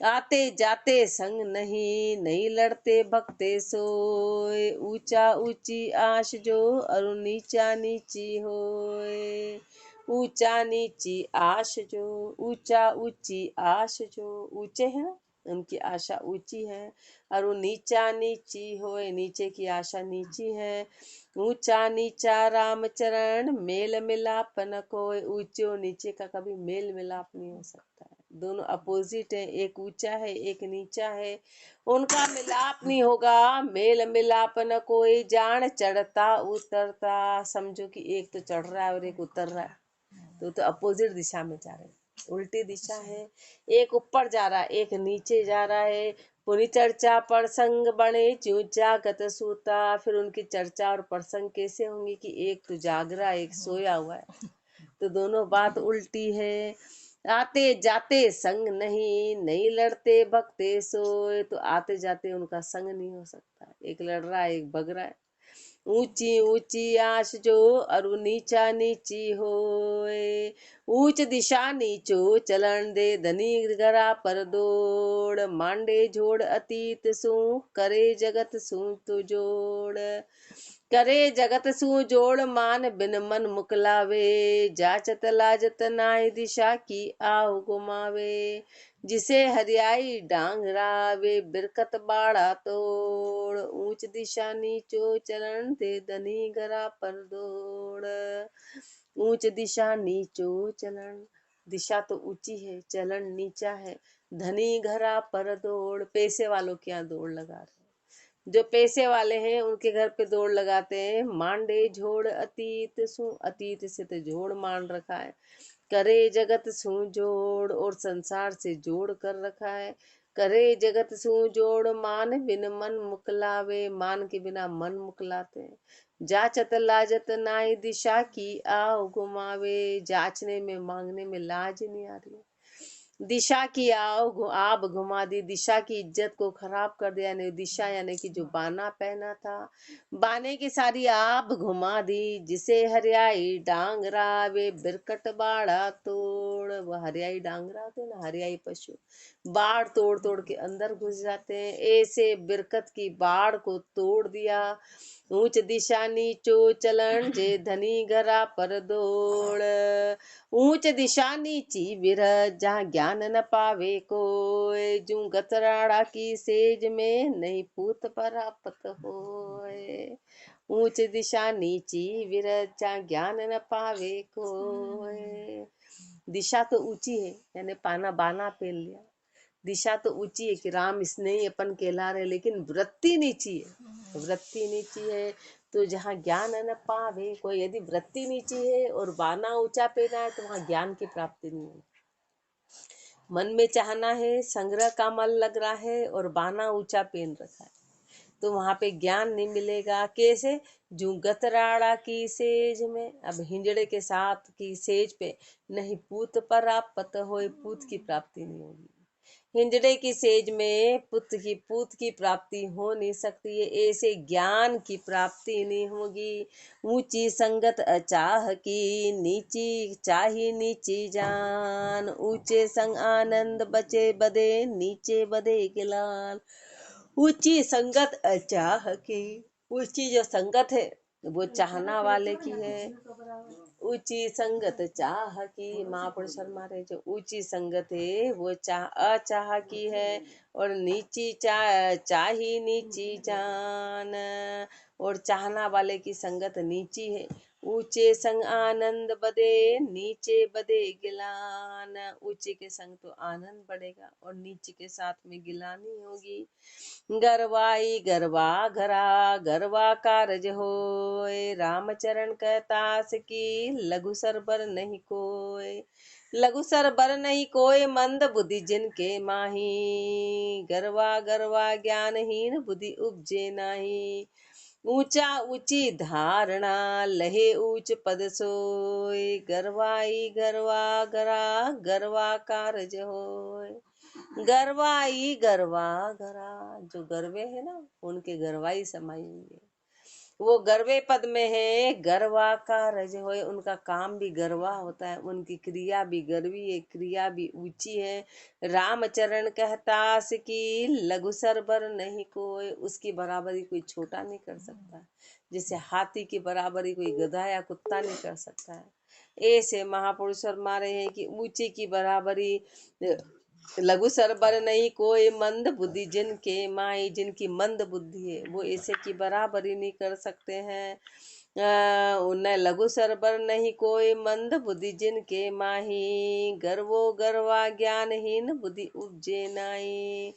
आते जाते संग नहीं, नहीं लड़ते भक्ते सोए। ऊंचा ऊंची आश जो और नीचा नीची होए। ऊंचा नीची आश जो, ऊंचा ऊंची आश जो, ऊंचे है ना, उनकी आशा ऊंची है, और वो नीचा नीची होए, नीचे की आशा नीची है। ऊंचा नीचा रामचरण, मेल मिलाप न कोई। ऊंचे और नीचे का कभी मेल मिलाप नहीं हो सकता है, दोनों अपोजिट है, एक ऊंचा है एक नीचा है, उनका मिलाप नहीं होगा। मेल मिलाप न कोई, जान चढ़ता उतरता। समझो कि एक तो चढ़ रहा है और एक उतर रहा है, तो अपोजिट दिशा में जा रहे हैं, उल्टी दिशा है। एक ऊपर जा रहा है एक नीचे जा रहा है। पुनि चर्चा प्रसंग बने ज्यों जागत सूता। फिर उनकी चर्चा और प्रसंग कैसे होंगे कि एक तो जाग रहा है एक सोया हुआ है, तो दोनों बात उल्टी है। आते जाते संग नहीं, नहीं लड़ते भगते सोए। तो आते जाते उनका संग नहीं हो सकता, एक लड़ रहा है एक भग रहा है। ऊंची ऊंची आश जो और नीचा नीची होए। ऊंच दिशा नीचो चलन दे, धनी गरा पर दौड़। मांडे जोड़ अतीत सू, करे जगत सू तो जोड़। करे जगत सू जोड़, मान बिन मन मुकलावे। जाचत लाजत नाय, दिशा की आव गुमावे। जिसे हरियाई डांगरा, वे बिरकत बाड़ा तोड़। ऊंच दिशा नीचो चरण दे, धनी गरा पर दौड़। ऊंच दिशा नीचो चलन, दिशा तो ऊंची है चलन नीचा है। धनी घरा पर दौड़, पैसे वालों के यहाँ दौड़ लगा रहे, जो पैसे वाले हैं उनके घर पे दौड़ लगाते हैं। मांडे झोड़ अतीत सु, अतीत से तो जोड़ मान रखा है। करे जगत सु जोड़, और संसार से जोड़ कर रखा है। करे जगत सु जोड़, मान बिन मन मुकलावे। मान के बिना मन मुकलाते हैं। जाचत लाजत नाई, दिशा की आओ घुमावे। जाचने में मांगने में लाज नहीं आ रही, दिशा की आब घुमा दी, दिशा की इज्जत को खराब कर दिया। यानी दिशा यानी कि जो बाना पहना था, बाने की सारी आब घुमा दी। जिसे हरियाई डांगरा, वे बिरकट बाड़ा तोड़। वह हरियाई डांगरा होते ना, हरियाई पशु बाढ़ तोड़ तोड़ के अंदर घुस जाते हैं, ऐसे बिरकत की बाढ़ को तोड़ दिया। ऊंच दिशा नीचो चलन, जे धनी घरा पर दौड़। ऊंच दिशा नीची विरह, जहाँ ज्ञान न पावे कोय। जू गतराड़ा की सेज में, नहीं पूत परापत होय। ऊंच दिशा नीची विरह, जहाँ ज्ञान न पावे कोय। दिशा तो ऊंची है, यानी पाना बाना पहन लिया। दिशा तो ऊंची है कि राम इसने ही अपन कहला रहे, लेकिन वृत्ति नीची है, वृत्ति नीची है। तो जहाँ ज्ञान न पावे कोई, यदि वृत्ति नीची है और बाना ऊंचा पहना है, तो वहाँ ज्ञान की प्राप्ति नहीं है। मन में चाहना है, संग्रह का मन लग रहा है और बाना ऊंचा पहन रखा है, तो वहां पे ज्ञान नहीं मिलेगा। कैसे? जू गतराड़ा की सेज में, अब हिंजड़े के साथ की सेज पे नहीं पूत परापत होए, पूत की प्राप्ति नहीं होगी। हिंजड़े की सेज में पूत की प्राप्ति हो नहीं सकती है, ऐसे ज्ञान की प्राप्ति नहीं होगी। ऊंची संगत अचाह की, नीची चाही नीची जान। ऊंचे संग आनंद बचे बदे, नीचे बदे गिलान। ऊंची संगत अचाह की, ऊंची जो संगत है वो चाहना वाले की है। ऊंची संगत चाह की, महापुरुष हमारे जो ऊंची संगत है वो अचाह की है। और नीची चाही नीची जान, और चाहना वाले की संगत नीची है। ऊंचे संग आनंद बदे, नीचे बदे गिलान। ऊंचे के संग तो आनंद बढ़ेगा और नीचे के साथ में गिलानी होगी। गरवाई गरवा घरा, गरवा कारज होय। रामचरण कहतास की, लघु सरबर नहीं कोय। लघु सरबर नहीं कोय, मंद बुद्धि जिनके माही। गरवा गरवा ज्ञानहीन, बुद्धि उपजे नाही। ऊंचा ऊंची धारणा, लहे ऊंच पद सोय। गरवाई गरवा घरा, गरवा कारज होय। गरवाई गरवा घरा, जो गरवे है ना उनके गरवाई समाई हुई है। वो गर्वे पद में है, गर्वा का रज होए। उनका काम भी गर्वा होता है, उनकी क्रिया भी गर्वी है, क्रिया भी ऊंची है। रामचरण कहता कि लघु सरबर नहीं कोई, उसकी बराबरी कोई छोटा नहीं कर सकता। जैसे हाथी की बराबरी कोई गधा या कुत्ता नहीं कर सकता है, ऐसे महापुरुष फरमा रहे हैं कि ऊंचे की बराबरी लघु सरबर नहीं कोई, मंद बुद्धि जिनके माई, जिनकी मंद बुद्धि है वो ऐसे की बराबरी नहीं कर सकते हैं। उन्हें लघु सरबर नहीं कोई, मंद बुद्धि जिनके माही, गर्वो गर्वा ज्ञानहीन बुद्धि उपजे नाई।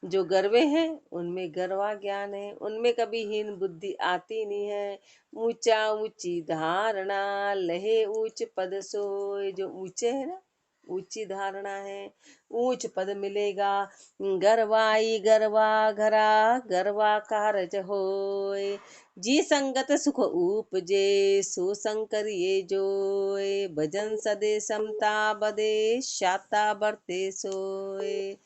जो गर्वे हैं उनमें गर्वा ज्ञान है, उनमें कभी हीन बुद्धि आती नहीं है। ऊंचा ऊंची धारणा लहे ऊंच पद सोए। जो ऊंचे है ना, ऊंची धारणा है, ऊंच पद मिलेगा। गरवाई गरवा घरा, गरवा कारज होए। जी संगत सुख उपजे, सो संकर ये जोए। भजन सदे समता बदे, शाता बरते सोए।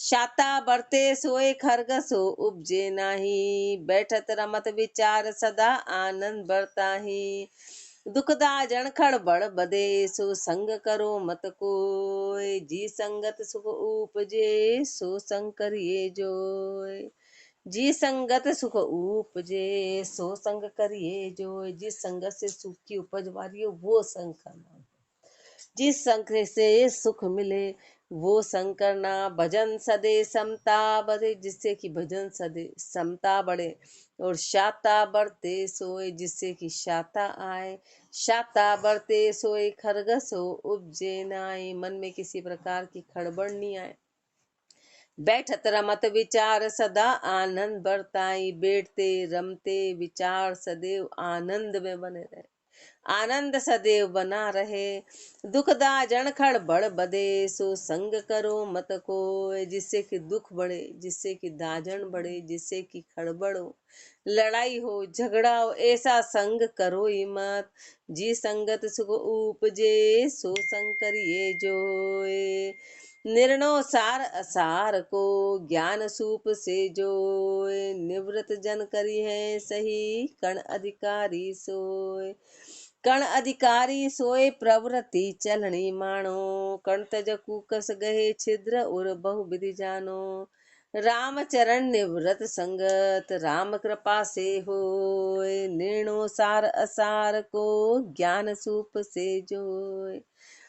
शाता बरते सोए खरग सो उपजे नाही, बैठत रमत विचार सदा आनंद बरता ही। दुखदा जन खड़बड़ बदे, सो संग करो मत कोय। जी संगत सुख उपजे, सो संग करिए जोय। जी संगत सुख उपजे, सो संग करिए जोय। जिस संगत से सुख की उपज वाली हो वो संग करना, जिस संग से सुख मिले वो संग करना। भजन सदे समता बढ़े, जिससे कि भजन सदे समता बढ़े। और शाता बढ़ते सोए, जिससे कि शाता आए। शाता बढ़ते सोए खरग सो उपजे नाई, मन में किसी प्रकार की खड़बड़ नहीं आए। बैठत रमत विचार सदा आनंद बरताई, बैठते रमते विचार सदैव आनंद में बने रहे, आनंद सदैव बना रहे। दुखदा जन खड़बड़ बदे, सो संग करो मत कोय। जिससे कि दुख बढ़े, जिससे कि दाजन बढ़े, जिससे कि खड़बड़ हो, लड़ाई हो, झगड़ा हो, ऐसा संग करो ही मत। जी संगत सुख उपजे, सो संग करिए जोए। निर्णो सार असार को, ज्ञान सूप से जोए। निवृत जन करी है सही, कण अधिकारी सोए। कण अधिकारी सोए प्रवृत्ति चलनी मानो, कण तज कुकस गहे छिद्र और बहु विधि जानो। राम चरण निवृत संगत, राम कृपा से होए। निर्णो सार असार को, ज्ञान सूप से जोए।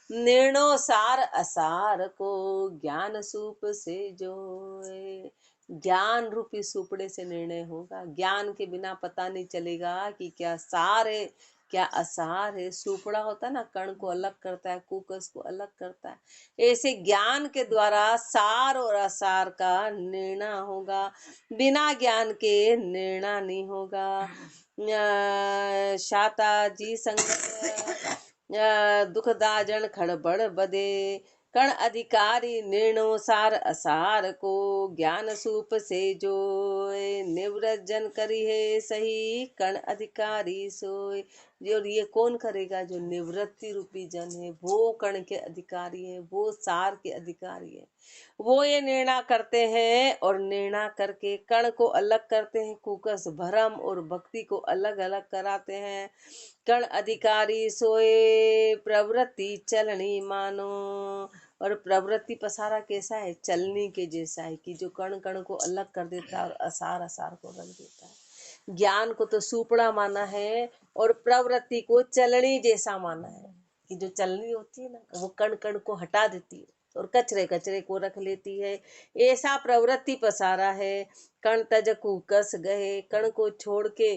निर्णो सार असार को, ज्ञान सूप से जोए। ज्ञान रूपी सुपड़े से निर्णय होगा। ज्ञान के बिना पता नहीं चलेगा कि क्या सार है क्या असार है। सुपड़ा होता है ना, कण को अलग करता है, कुकस को अलग करता है। ऐसे ज्ञान के द्वारा सार और असार का निर्णय होगा। बिना ज्ञान के निर्णय नहीं होगा। शाता जी संगत, दुखदा जन खड़बड़ बदे। कण अधिकारी निर्णो सार असार को, ज्ञान सूप से जोए। निवृत जन करी है सही, कण अधिकारी सोए। और ये कौन करेगा? जो निवृत्ति रूपी जन है, वो कण के अधिकारी है, वो सार के अधिकारी है। वो ये निर्णय करते हैं और निर्णय करके कण को अलग करते हैं, कुकस भरम और भक्ति को अलग अलग कराते हैं। कण अधिकारी सोए प्रवृत्ति चलनी मानो। और प्रवृत्ति पसारा कैसा है? चलनी के जैसा है, कि जो कण कण को अलग कर देता है और असार असार को रख देता है। ज्ञान को तो सुपड़ा माना है और प्रवृत्ति को चलनी जैसा माना है, कि जो चलनी होती है ना, वो कण कण को हटा देती है और कचरे कचरे को रख लेती है। ऐसा प्रवृत्ति पसारा है। कण तज कुकस गए, कण को छोड़ के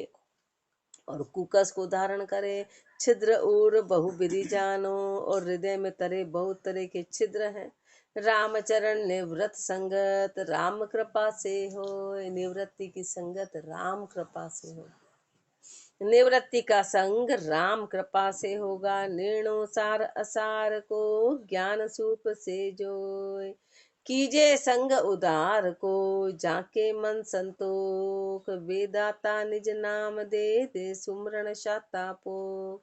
और कुकस को धारण करे। छिद्र और बहुविधि जानो, और हृदय में तरे बहुत तरह के छिद्र हैं। रामचरण निवृत्त संगत, राम कृपा से हो। निवृत्ति की संगत राम कृपा से हो। निवृत्ति का संग राम कृपा से होगा। निर्णो सार असार को, ज्ञान सूप से जोय। कीजे संग उदार को, जाके मन संतोख। वेदाता निज नाम दे, दे सुमरण शाता पो।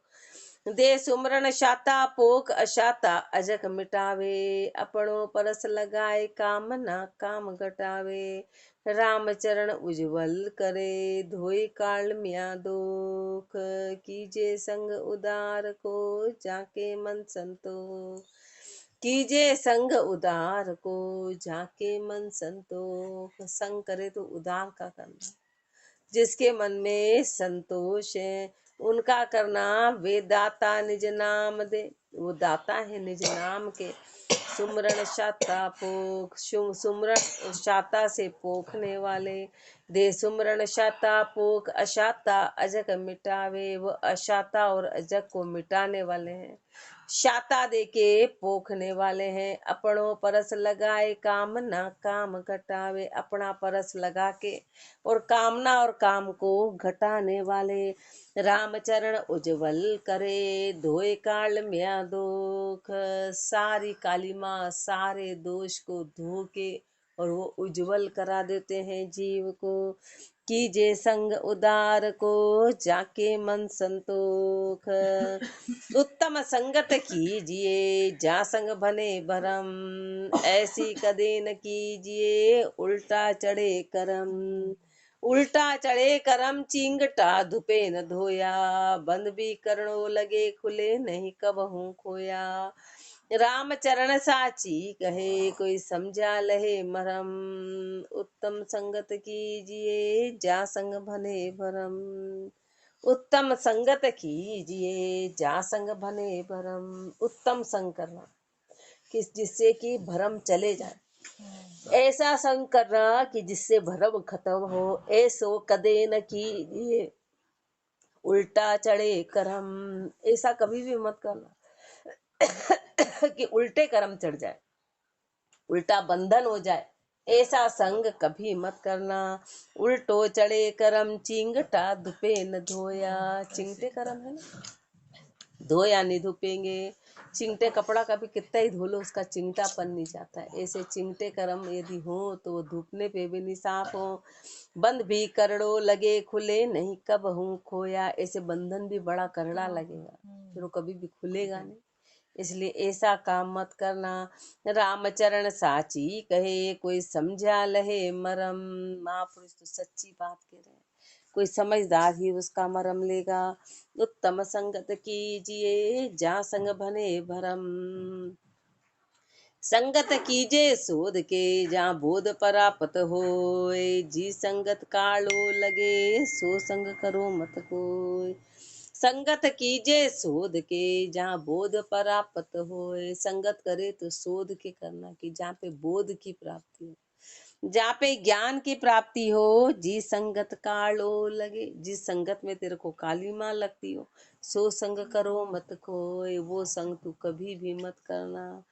दे सुमरन शाता पोक अशाता अजक मिटावे, अपनों परस लगाए काम ना काम घटावे। राम चरण उज्जवल करे, धोई काल मिया दोख, कीजे संग उदार को जाके मन संतोष। कीजे संग उदार को जाके मन संतोष। संग करे तो उदार का करना, जिसके मन में संतोष है उनका करना। वे दाता निज नाम दे, वो दाता है निज नाम के। सुमरण शाता पोख, सुमरण शाता से पोखने वाले। दे सुमरण शाता पोख अशाता अजक मिटावे, वो अशाता और अजक को मिटाने वाले हैं। शाता दे के पोखने वाले हैं। अपनों परस लगाए काम ना काम घटावे, अपना परस लगा के और कामना और काम को घटाने वाले। रामचरण उज्जवल करे, धोए काल म्या दोख, सारी कालिमा सारे दोष को धो के और वो उज्जवल करा देते हैं जीव को। कीजे संग उदार को जाके मन संतोख। उत्तम संगत कीजिए जा संग बने भरम, ऐसी कदे न कीजिए उल्टा चढ़े करम। उल्टा चढ़े करम चिंगटा धुपे न धोया, बंद भी करणो लगे खुले नहीं कबहू खोया। राम चरण साची कहे कोई समझा लहे मरम, उत्तम संगत कीजिए जा संग बने भरम। उत्तम संगत कीजिए जा संग बने भरम। उत्तम संग करना किस जिससे कि भरम चले जाए, ऐसा संग करना कि जिससे भरम खत्म हो। ऐसो कदे न कीजिए उल्टा चढ़े करम, ऐसा कभी भी मत करना कि उल्टे कर्म चढ़ जाए, उल्टा बंधन हो जाए। ऐसा संग कभी मत करना। उल्टो चढ़े करम चिंगटा धुपे न धोया, चिंगटे करम है ना, धोया नहीं धुपेंगे। चिंगटे कपड़ा कभी कितना ही धो लो उसका चिंगटापन नहीं जाता है। ऐसे चिंगटे कर्म यदि हो तो वो धूपने पे भी नहीं साफ हो। बंद भी करड़ो लगे खुले नहीं कब हूँ खोया, ऐसे बंधन भी बड़ा करड़ा लगेगा, फिर वो कभी भी खुलेगा नहीं। इसलिए ऐसा काम मत करना। रामचरण साची कहे कोई समझा लहे मरम, महापुरुष तो सच्ची बात कह रहे हैं, कोई समझदार ही उसका मरम लेगा। उत्तम संगत कीजिए जा संग बने भरम, संगत कीजे शोध के जहाँ बोध परापत होए। जी संगत कालो लगे सो संग करो मत कोय। संगत कीजे शोध के जहाँ बोध परापत होए, संगत करे तो शोध के करना कि जहाँ पे बोध की प्राप्ति हो, जहाँ पे ज्ञान की प्राप्ति हो। जी संगत कालो लगे, जिस संगत में तेरे को काली माँ लगती हो, सो संग करो मत कोय, वो संग तू कभी भी मत करना।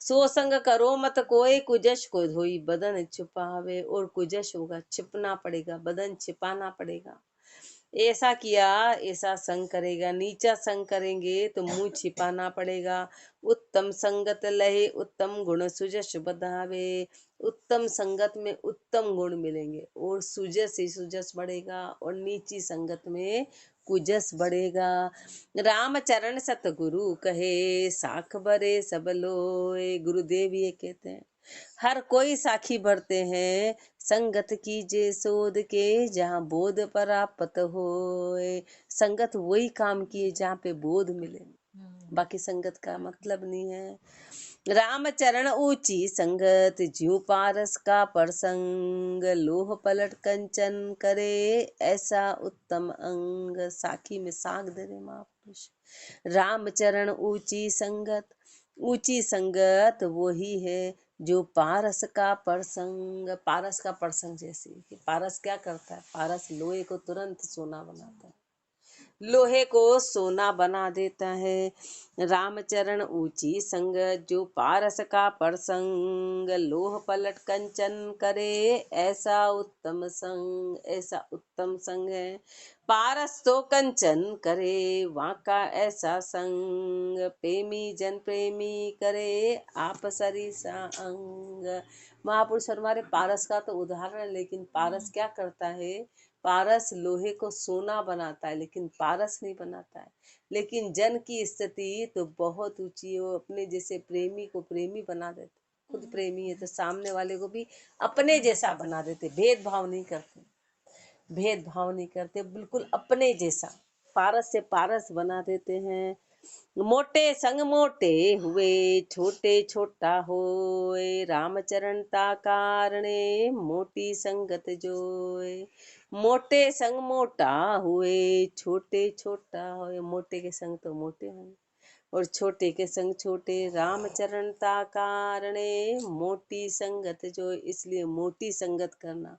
सो संग करो मत कोई, कुजश को धोई बदन छुपावे, और कुजश होगा छिपना पड़ेगा, बदन छिपाना पड़ेगा। ऐसा किया ऐसा संग करेगा, नीचा संग करेंगे तो मुंह छिपाना पड़ेगा। उत्तम संगत लहे उत्तम गुण सुजस बधावे, उत्तम संगत में उत्तम गुण मिलेंगे और सुजस ही सुजस बढ़ेगा, और नीची संगत में कुजस बढ़ेगा। राम चरण सतगुरु कहे साख भरे सब लोए, गुरुदेव ये कहते हैं हर कोई साखी भरते हैं। संगत कीजे शोध के जहाँ बोध परापत होए, संगत वही काम किए जहाँ पे बोध मिले, बाकी संगत का मतलब नहीं है। राम चरण ऊंची संगत ज्यों पारस का प्रसंग, लोह पलट कंचन करे ऐसा उत्तम अंग। साखी में साख दे रहे महापुरुष। राम चरण ऊंची संगत, ऊंची संगत वही है जो पारस का प्रसंग। पारस का प्रसंग जैसे कि पारस क्या करता है, पारस लोहे को तुरंत सोना बनाता है, लोहे को सोना बना देता है। रामचरण ऊंची संगत जो पारस का प्रसंग, लोह पलट कंचन करे ऐसा उत्तम संग। ऐसा उत्तम संग है। पारस तो कंचन करे वहाँ का ऐसा संग, प्रेमी जन प्रेमी करे आप सरिसा अंग। महापुरुष हमारे पारस का तो उदाहरण है, लेकिन पारस क्या करता है, पारस लोहे को सोना बनाता है लेकिन पारस नहीं बनाता है। लेकिन जन की स्थिति तो बहुत ऊंची है, वो अपने जैसे प्रेमी को प्रेमी बना देते, खुद प्रेमी है तो सामने वाले को भी अपने जैसा बना देते, भेदभाव नहीं करते, भेदभाव नहीं करते, बिल्कुल अपने जैसा पारस से पारस बना देते हैं। मोटे संग मोटे हुए छोटे छोटा होए, रामचरण ता कारणे मोटी संगत जोए। मोटे संग मोटा हुए छोटे छोटा होए, मोटे के संग तो मोटे होंगे और छोटे के संग छोटे, रामचरण ता कारणे मोटी संगत जो, इसलिए मोटी संगत करना,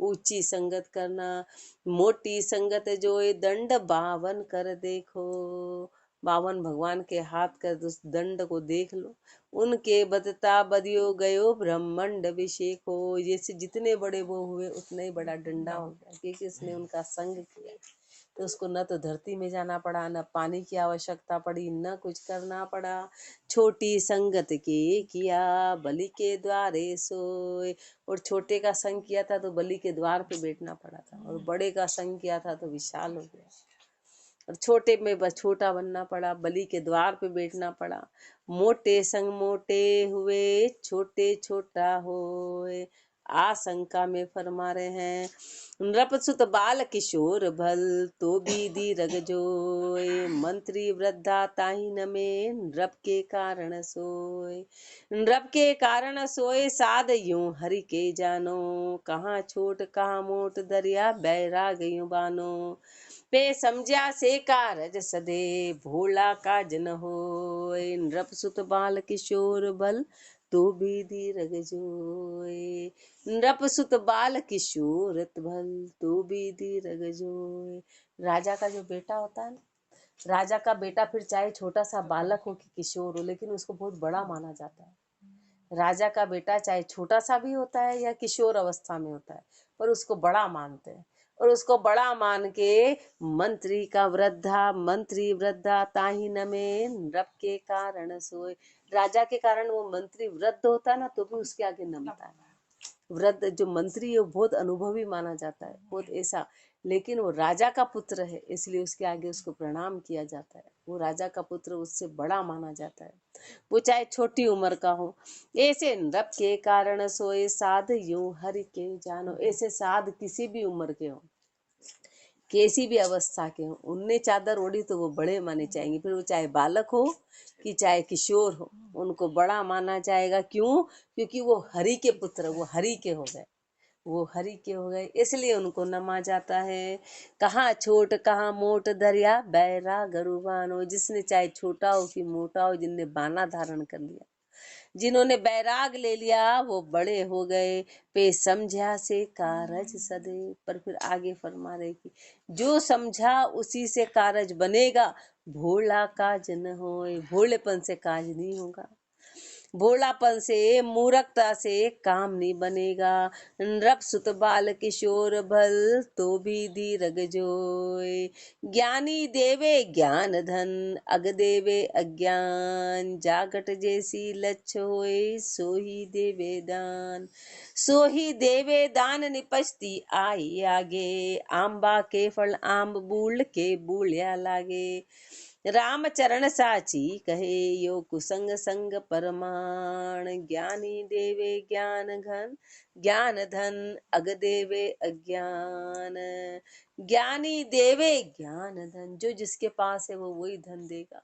ऊंची संगत करना। मोटी संगत जो दंड बावन कर देखो, बावन भगवान के हाथ कर उस दंड को देख लो। उनके बदता बदियो गयो ब्रह्मंड अभिषेक हो, जैसे जितने बड़े वो हुए उतना ही बड़ा डंडा हो गया, क्योंकि उसने उनका संग किया। तो उसको न तो धरती में जाना पड़ा, न पानी की आवश्यकता पड़ी, न कुछ करना पड़ा। छोटी संगत के किया बलि के द्वारे सोए, और छोटे का संग किया था तो बलि के द्वार पे बैठना पड़ा था, और बड़े का संग किया था तो विशाल हो गया, और छोटे में बस छोटा बनना पड़ा, बलि के द्वार पे बैठना पड़ा। मोटे संग मोटे हुए छोटे छोटा होए, आशंका में फरमा रहे हैं। नृपसुत बाल किशोर भल तो भी दीरग जोए, मंत्री वृद्धा ताहिन में नृप के कारण सोए। नृप के कारण सोए साध यूं हरि के जानो, कहाँ छोट कहाँ मोट दरिया बैराग यूं बानो। पे समझा से कारज सदे भोला का जन होए, नृप सुत बाल किशोर बल तो भी दीरग जोए। नृप सुत बाल किशोर बल तो भी दीरग जोए। राजा का जो बेटा होता है ना, राजा का बेटा फिर चाहे छोटा सा बालक हो कि किशोर हो, लेकिन उसको बहुत बड़ा माना जाता है। राजा का बेटा चाहे छोटा सा भी होता है या किशोर अवस्था में होता है, पर उसको बड़ा मानते हैं, और उसको बड़ा मान के मंत्री वृद्धा ताही न में नृप के कारण सोए। राजा के कारण वो मंत्री वृद्ध होता है ना तो भी उसके आगे नमता है। वृद्ध जो मंत्री है वो बहुत अनुभवी माना जाता है, बहुत ऐसा, लेकिन वो राजा का पुत्र है इसलिए उसके आगे उसको प्रणाम किया जाता है। वो राजा का पुत्र उससे बड़ा माना जाता है, वो चाहे छोटी उम्र का हो। ऐसे नृप के कारण सोए साध यूं हरि के जानो, ऐसे साध किसी भी उम्र के हो, कैसी भी अवस्था के हो, उनने चादर ओढ़ी तो वो बड़े माने जाएंगे, फिर वो चाहे बालक हो कि चाहे किशोर हो, उनको बड़ा माना जाएगा। क्यों? क्योंकि वो हरि के पुत्र, वो हरि के हो गए, वो हरि के हो गए, इसलिए उनको नमा जाता है। कहाँ छोट कहाँ मोट दरिया बैरा गरुबानो, जिसने चाहे छोटा हो कि मोटा हो, जिनने बाना धारण कर लिया, जिन्होंने बैराग ले लिया वो बड़े हो गए। पे समझा से कारज सदे, पर फिर आगे फरमा रहे कि जो समझा उसी से कारज बनेगा, भोला काज न होए, भोलेपन से काज नहीं होगा, भोलापन से मूर्खता से काम नहीं बनेगा। नृप सुत बाल किशोर भल तो भी धीरग जोए, ज्ञानी देवे ज्ञान धन अग देवे अज्ञान, जागट जैसी लक्ष्य होए सो ही देवे दान। सो ही देवे दान निपजती आई आगे, आंबा के फल आंब बूल के बूलिया लागे। राम चरण साची कहे यो कुसंग संग परमाण, ज्ञानी देवे ज्ञान घन ज्ञान धन अग देवे अज्ञान। ज्ञानी देवे ज्ञान धन, जो जिसके पास है वो वही धन देगा।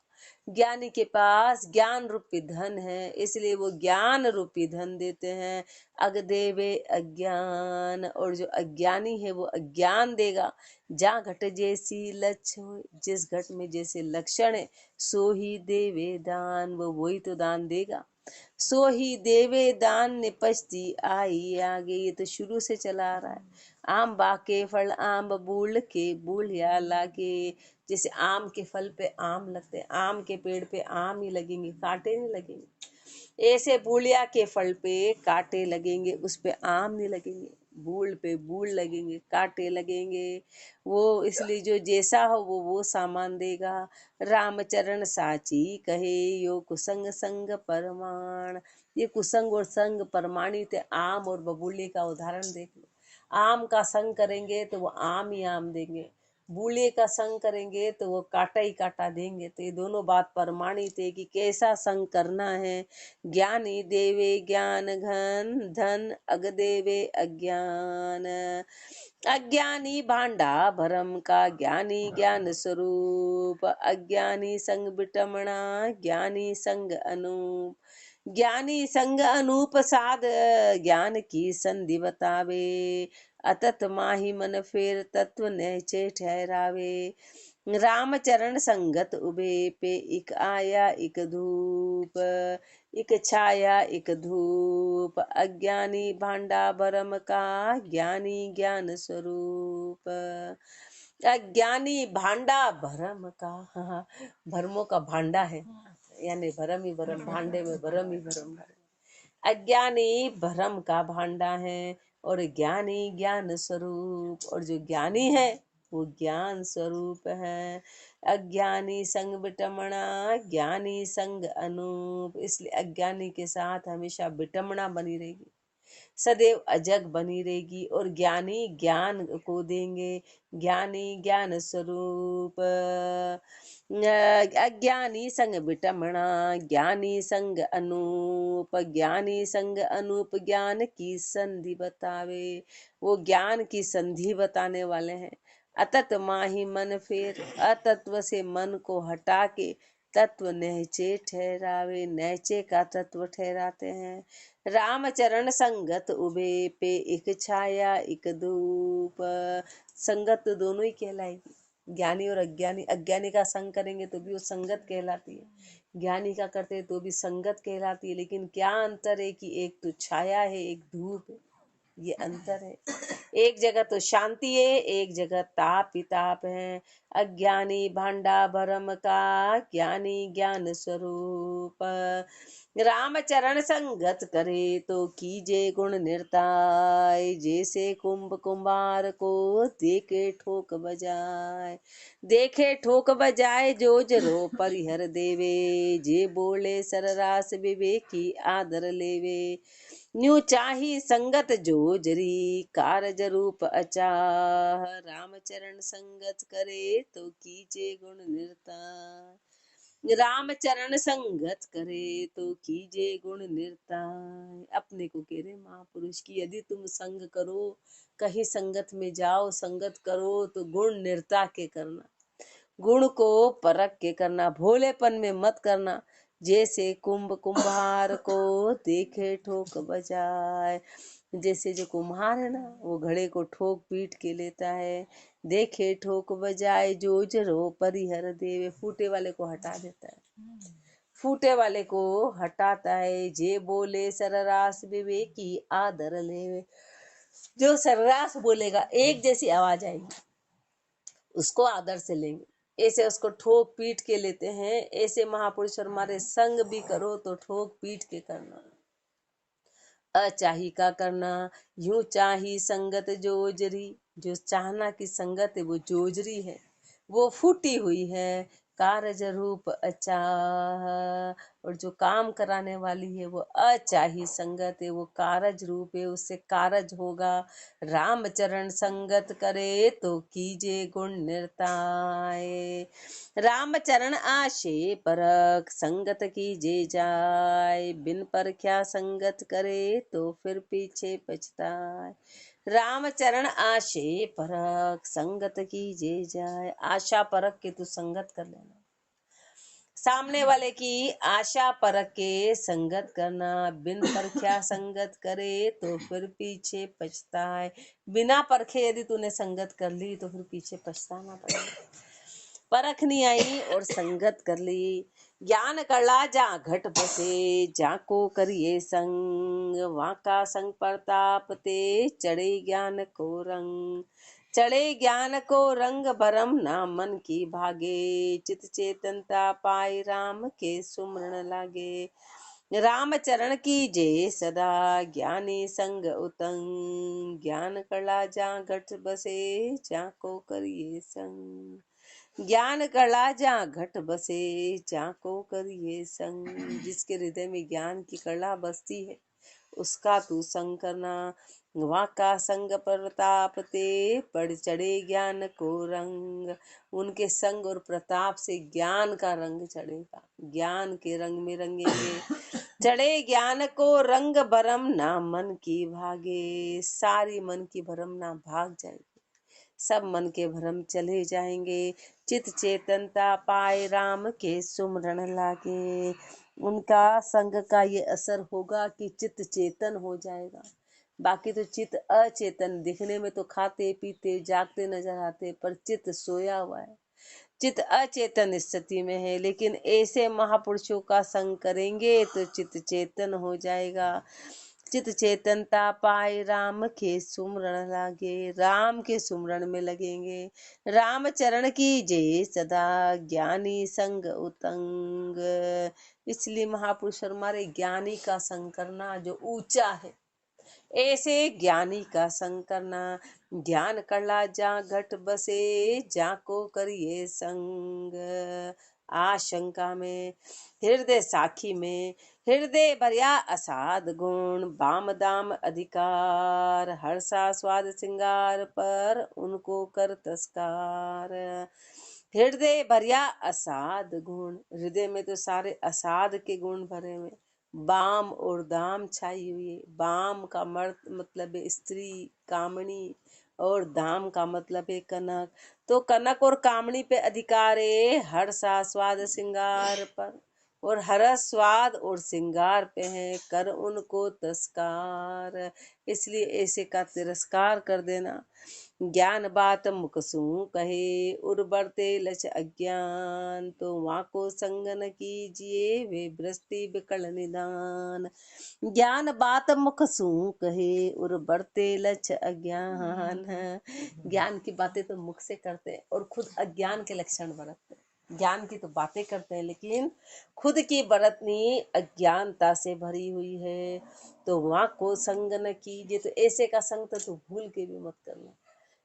ज्ञानी के पास ज्ञान रूपी धन है इसलिए वो ज्ञान रूपी धन देते हैं। अग देवे अज्ञान, और जो अज्ञानी है वो अज्ञान देगा। जा घट जैसी लक्ष्य हो, जिस घट में जैसे लक्षण है सो ही देवे दान, वो वही तो दान देगा। सो ही देवे दान निपजती आई आगे, ये तो शुरू से चला आ रहा है। आम बाके फल आम बूल के बूढ़िया लागे, जैसे आम के फल पे आम लगते हैं, आम के पेड़ पे आम ही लगेंगे, कांटे नहीं लगेंगे। ऐसे बूढ़िया के फल पे कांटे लगेंगे, उस पे आम नहीं लगेंगे। बूढ़ पे बूढ़ लगेंगे, कांटे लगेंगे। वो इसलिए जो जैसा हो वो सामान देगा। रामचरण साची कहे यो कुसंग संग परमाण, ये कुसंग और संग प्रमाणित है। आम और बबूले का उदाहरण देख लो। आम का संग करेंगे तो वो आम ही आम देंगे, बूढ़े का संग करेंगे तो वो कांटा ही कांटा देंगे। तो ये दोनों बात प्रमाणित है कि कैसा संग करना है। ज्ञानी देवे ज्ञान घन, धन अग देवे अज्ञान। अज्ञानी भांडा भरम का, ज्ञानी ज्ञान स्वरूप। अज्ञानी संग बिटमणा, ज्ञानी संग अनूप। ज्ञानी संग अनूप साध, ज्ञान की संधि बतावे। अतत माही मन फेर, तत्व नहचे ठहरावे। राम चरण संगत उबे पे, इक आया इक धूप। इक छाया इक धूप। अज्ञानी भांडा भरम का, ज्ञानी ज्ञान स्वरूप। अज्ञानी भांडा भरम का, हाँ, भरमों का भांडा है, यानी भरम ही भरम, भांडे में भरम ही भरम। अज्ञानी भ्रम का भांडा है और ज्ञानी ज्ञान स्वरूप, और जो ज्ञानी है वो ज्ञान स्वरूप है। अज्ञानी संग विटमणा, ज्ञानी संग अनूप। इसलिए अज्ञानी के साथ हमेशा विटमणा बनी रहेगी, सदैव अजग बनी रहेगी, और ज्ञानी ज्ञान को देंगे, ज्ञानी ज्ञान स्वरूप। अज्ञानी संग विटमणा, ज्ञानी संग अनूप। ज्ञानी संग अनूप ज्ञान की संधि बतावे, वो ज्ञान की संधि बताने वाले हैं। अतत माही मन फेर, अतत्व से मन को हटा के तत्व नहचे ठहरावे, नहचे का तत्व ठहराते हैं। रामचरण संगत उबे पे, एक छाया एक धूप। संगत तो दोनों ही कहलाएगी, ज्ञानी और अज्ञानी। अज्ञानी का संग करेंगे तो भी वो संगत कहलाती है, ज्ञानी का करते हैं तो भी संगत कहलाती है। लेकिन क्या अंतर है कि एक तो छाया है, एक धूप है, ये अंतर है। एक जगह तो शांति है, एक जगह ताप ही ताप है। अज्ञानी भांडा भरम का, ज्ञानी ज्ञान स्वरूप। राम चरण संगत करे तो कीजे गुण निर्ताय, जैसे कुंभ कुंभार को देखे ठोक बजाए। देखे ठोक बजाए जो जरो परिहर देवे, जे बोले सररास विवेकी आदर लेवे। न्यू चाही संगत जोजरी, कारज रूप अचाह। रामचरण संगत करे तो कीजे गुण निर्ताय। राम चरण संगत करे तो कीजे गुण निर्ताय। अपने को कह रहे महापुरुष की यदि तुम संग करो, कहीं संगत में जाओ, संगत करो तो गुण निर्ता के करना, गुण को परख के करना, भोलेपन में मत करना। जैसे कुंभ कुम्हार को देखे ठोक बजाए, जैसे जो कुम्हार है ना वो घड़े को ठोक पीट के लेता है। देखे ठोक बजाए जो जरो परिहर देवे, फूटे वाले को हटा देता है, फूटे वाले को हटाता है। जे बोले सररास विवेकी आदर लेवे, जो सर्रास बोलेगा, एक जैसी आवाज आएगी, उसको आदर से लेंगे। ऐसे उसको ठोक पीट के लेते हैं। ऐसे महापुरुष हमारे संग भी करो तो ठोक पीट के करना, अचाही का करना। यूं चाही संगत जोजरी, जो चाहना की संगत है वो जोजरी है, वो फूटी हुई है। कारज रूप अचाह, और जो काम कराने वाली है वो अचाही संगत है, वो कारज रूप है, उससे कारज होगा। रामचरण संगत करे तो कीजे गुण निर्ताय। रामचरण आशे परख, संगत कीजे जाय। बिन परख्या संगत करे तो फिर पीछे पछताए। रामचरण आशे परख, संगत कीजे जाय। आशा परख के तू संगत कर लेना, सामने वाले की आशा परख के संगत करना। बिन परख्या संगत करे तो फिर पीछे पछताए। बिना परखे यदि तूने संगत कर ली तो फिर पीछे पछताना पड़ेगा। परख नहीं आई और संगत कर ली। ज्ञान कला जा घट बसे, जाको करिए संग। वाका संग प्रताप ते, चढ़े ज्ञान को रंग। चढ़े ज्ञान को रंग भरम ना मन की भागे। चित चेतनता पाए राम के सुमरण लागे। राम चरण की जय सदा, ज्ञानी संग उतंग। ज्ञान कला जा घट बसे, जाको करिए संग। ज्ञान कला जा घट बसे, जाको करिए संग। जिसके हृदय में ज्ञान की कला बसती है उसका तू संग करना। वाका संग प्रताप ते बढ़ चढ़े ज्ञान को रंग। उनके संग और प्रताप से ज्ञान का रंग चढ़ेगा, ज्ञान के रंग में रंगेंगे। चढ़े ज्ञान को रंग भरम ना मन की भागे। सारी मन की भरम ना भाग जाएगी, सब मन के भ्रम चले जाएंगे। चित चेतनता पाए राम के सुमरण लागे। उनका संग का ये असर होगा कि चित चेतन हो जाएगा। बाकी तो चित अचेतन, दिखने में तो खाते पीते जागते नजर आते, पर चित सोया हुआ है, चित अचेतन स्थिति में है। लेकिन ऐसे महापुरुषों का संग करेंगे तो चित चेतन हो जाएगा। चित चेतनता पाए राम के सुमरण लागे, राम के सुमरण में लगेंगे। राम चरण की जय सदा ज्ञानी संग उतंग। इसलिए महापुरुष हमारे ज्ञानी का संग करना जो ऊंचा है, ऐसे ज्ञानी का संग करना। ध्यान करला जा घट बसे, जाको करिए संग। आशंका में हृदय साखी में, हृदय भरिया असाध गुण। बाम दाम अधिकार, हर्षा स्वाद सिंगार पर उनको कर तस्कार। हृदय भरिया असाध गुण, हृदय में तो सारे असाध के गुण भरे हुए। बाम और दाम छाई हुई है। बाम का मर्द मतलब है स्त्री कामणी, और दाम का मतलब है कनक। तो कनक और कामणी पे अधिकार है, हर्ष स्वाद श्रृंगार पर, और हरस स्वाद और श्रृंगार पे है, कर उनको तस्कार। इसलिए ऐसे का तिरस्कार कर देना। ज्ञान बात मुख सू कहे, उर्वरते लच अज्ञान। तो वहाँ को संग न कीजिए, वे भ्रष्टि विकल निदान। ज्ञान बात मुख सू कहे, उर्वरते लच अज्ञान। ज्ञान की बातें तो मुख से करते हैं और खुद अज्ञान के लक्षण बरतते हैं। ज्ञान की तो बातें करते हैं लेकिन खुद की बरतनी अज्ञानता से भरी हुई है। तो वहाँ को संग न कीजिए, तो ऐसे का संग तो भूल के भी मत करना।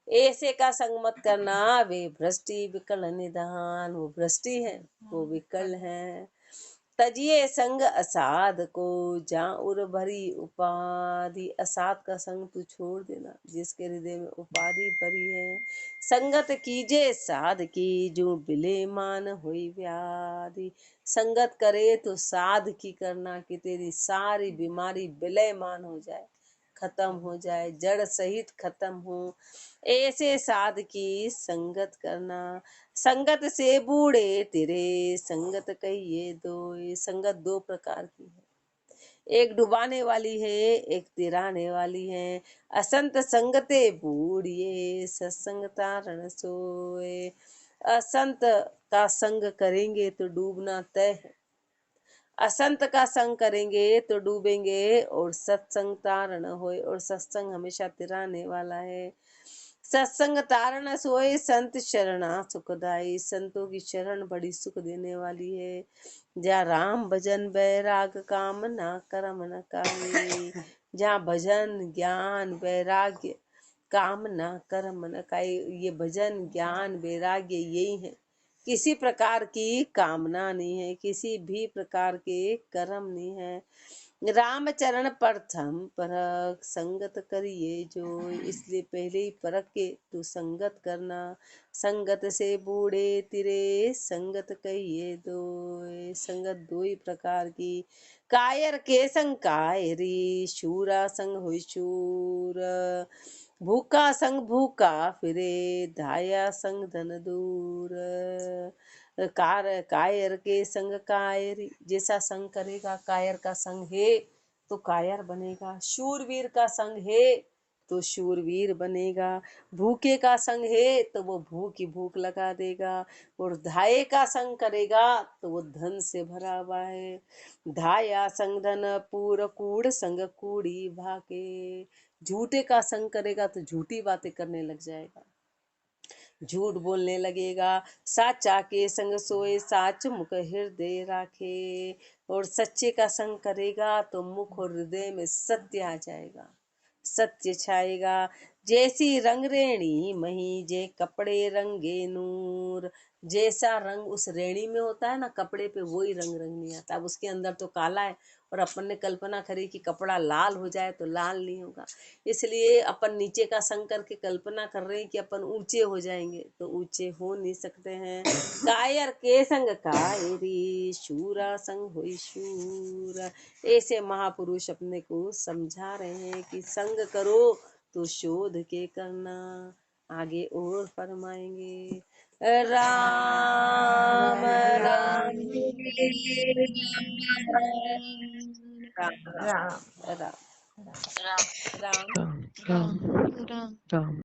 ऐसे का संग मत करना, वे भ्रष्टि विकल निधान। वो भ्रष्टि है, वो विकल है। तजिए संग असाध को, जा उर भरी उपाधि। असाध का संग तू छोड़ देना, जिसके हृदय में उपाधि भरी है। संगत कीजे साध की, जो बिले मान हुई व्याधि। संगत करे तो साध की करना कि तेरी सारी बीमारी विलय मान हो जाए, खत्म हो जाए, जड़ सहित खत्म हो। ऐसे साध की संगत करना। संगत से बूढ़े तेरे, संगत कहिए दो। संगत दो प्रकार की है, एक डुबाने वाली है, एक तिराने वाली है। असंत संगते बूढ़िए, सत्संग तारण सोए। असंत का संग करेंगे तो डूबना तय है, असंत का संग करेंगे तो डूबेंगे। और सत्संग तारण होए, और सत्संग हमेशा तिराने वाला है। सत्संग तारण सोए, संत शरणा सुखदाई। संतों की शरण बड़ी सुख देने वाली है। जहाँ राम भजन बैराग, काम ना कर्म न काई। जहाँ भजन ज्ञान वैराग्य, काम ना कर्म न काई। ये भजन ज्ञान वैराग्य यही है, किसी प्रकार की कामना नहीं है, किसी भी प्रकार के कर्म नहीं है। रामचरण प्रथम परख, संगत करिए जो। इसलिए पहले ही परख के तू संगत करना। संगत से बूढ़े तिरे, संगत कहिए दो। संगत दो ही प्रकार की, कायर के संग कायरी, शूरा संग हुई शूर। भूखा संग भूखा फिरे, धाया संग धन दूर। कायर के संग कायरी, जैसा संग करेगा, कायर का संग है तो कायर बनेगा, शूरवीर का संग है तो शूरवीर बनेगा। भूखे का संग है तो वो भूख ही भूख लगा देगा, और धाये का संग करेगा तो वो धन से भरा हुआ है। धाया संग धन पूर, कूड़ संग कूड़ी भाके। झूठे का संग करेगा तो झूठी बातें करने लग जाएगा, झूठ बोलने लगेगा। साचा के संग सोए, साच मुख हृदय राखे। और सच्चे का संग करेगा तो मुख और हृदय में सत्य आ जाएगा, सत्य छाएगा। जैसी रंग रेणी मही जे कपड़े रंगे नूर। जैसा रंग उस रेणी में होता है ना कपड़े पे, वही रंग नहीं आता। अब उसके अंदर तो काला है और अपन ने कल्पना करी कि कपड़ा लाल हो जाए तो लाल नहीं होगा। इसलिए अपन नीचे का संग करके कल्पना कर रहे हैं कि अपन ऊंचे हो जाएंगे, तो ऊंचे हो नहीं सकते हैं। कायर के संग कायरी, शूरा संग हुई शूर। ऐसे महापुरुष अपने को समझा रहे हैं कि संग करो तो शोध के करना। आगे और फरमाएंगे, राम राम राम राम राम राम राम। राम राम राम